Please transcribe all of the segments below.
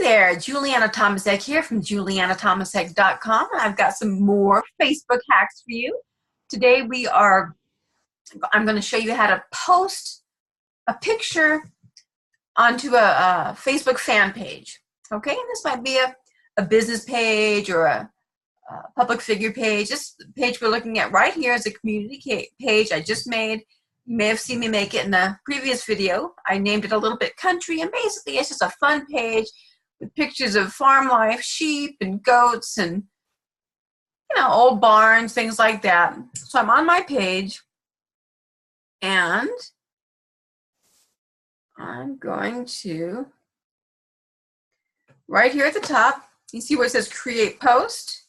there, Juliana Tomasek here from julianatomasek.com. I've got some more Facebook hacks for you. Today I'm going to show you how to post a picture onto a Facebook fan page. Okay, and this might be a business page or a public figure page. This page we're looking at right here is a community page I just made. You may have seen me make it in a previous video. I named it a little bit country, and basically it's just a fun page with pictures of farm life, sheep and goats and old barns, things like that. So I'm on my page and I'm going to, right here at the top, you see where it says create post.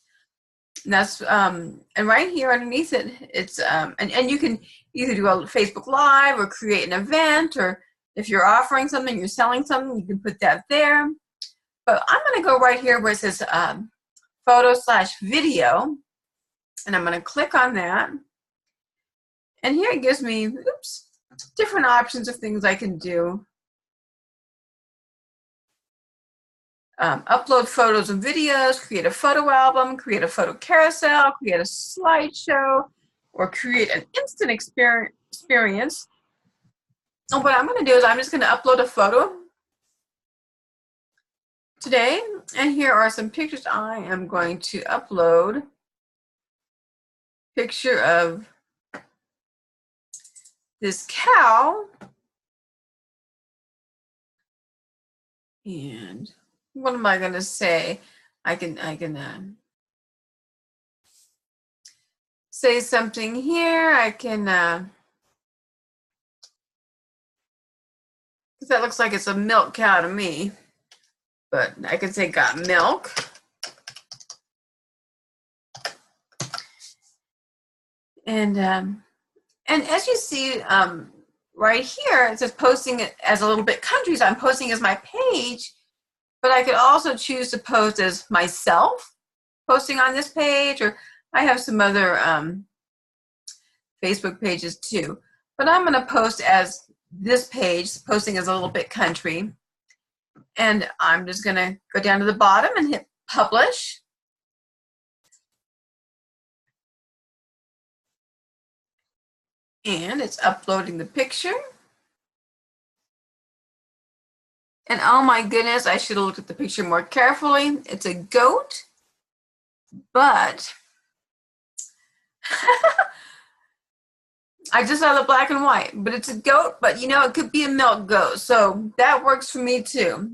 And that's and right here underneath it, it's and you can either do a Facebook Live or create an event, or if you're offering something, you're selling something, you can put that there. But I'm going to go right here where it says photo/video, and I'm going to click on that. And here it gives me different options of things I can do. Upload photos and videos, create a photo album, create a photo carousel, create a slideshow, or create an instant experience. And what I'm going to do is I'm just going to upload a photo today, and here are some pictures I am going to upload. Picture of this cow, and what am I going to say? I can say something here. I can that looks like it's a milk cow to me, but I can say got milk. And as you see right here, it says posting it as a little bit country. So I'm posting as my page, but I could also choose to post as myself posting on this page, or I have some other Facebook pages too. But I'm going to post as this page, posting as a little bit country. And I'm just going to go down to the bottom and hit publish. And it's uploading the picture. And oh my goodness, I should have looked at the picture more carefully. It's a goat, but I just saw the black and white, but it's a goat, but it could be a milk goat. So that works for me too.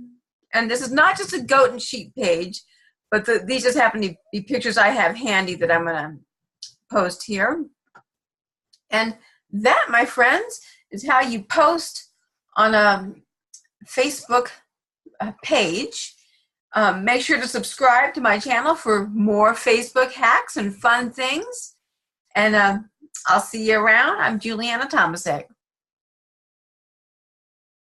And this is not just a goat and sheep page, but these just happen to be pictures I have handy that I'm going to post here. And that, my friends, is how you post on a Facebook page. Make sure to subscribe to my channel for more Facebook hacks and fun things. And I'll see you around. I'm Juliana Tomasek.